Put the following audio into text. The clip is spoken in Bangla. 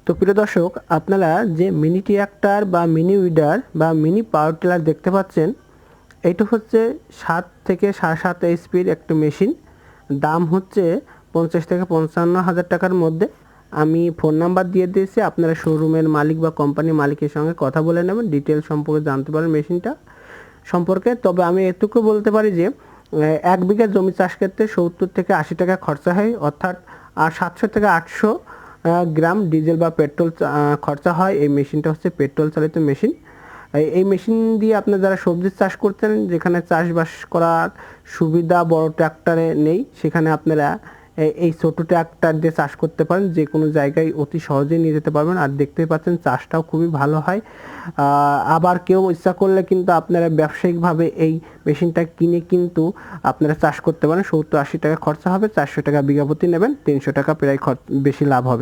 তো প্রিয় দর্শক, আপনারা যে মিনি ট্রাক্টর বা মিনি উইডার বা মিনি পাওয়ার টিলার দেখতে পাচ্ছেন, এইটা হচ্ছে 7 থেকে 7.5 এইচপির একটা মেশিন। দাম হচ্ছে 50 থেকে 55 হাজার টাকার মধ্যে। আমি ফোন নাম্বার দিয়ে দিয়েছি, আপনারা শোরুমের মালিক বা কোম্পানির মালিকের সঙ্গে কথা বলে নেবেন, ডিটেলস সম্পর্কে জানতে পারেন মেশিনটা সম্পর্কে। তবে আমি এটুকু বলতে পারি যে 1 বিঘা জমি চাষ করতে 70 থেকে 80 টাকা খরচা হয়, অর্থাৎ 700 থেকে 800 গ্রাম ডিজেল বা পেট্রোল খরচা হয়। এই মেশিনটা হচ্ছে পেট্রোল চালিত মেশিন। এই মেশিন দিয়ে আপনারা যারা সবজি চাষ করতেন, যেখানে চাষবাস করার সুবিধা বড় ট্র্যাক্টরে নেই, সেখানে আপনারা এই ছোট ট্র্যাক্টর দিয়ে চাষ করতে পারেন। যে কোনো জায়গায় অতি সহজেই নিয়ে যেতে পারবেন। আর দেখতেই পাচ্ছেন চাষটাও খুবই ভালো হয়। আবার কেউ ইচ্ছা করলে কিন্তু আপনারা ব্যবসায়িকভাবে এই মেশিনটা কিনে কিন্তু আপনারা চাষ করতে পারেন। 70-80 টাকা খরচা হবে, 400 টাকা বিঘা প্রতি নেবেন, 300 টাকা প্রায় বেশি লাভ হবে।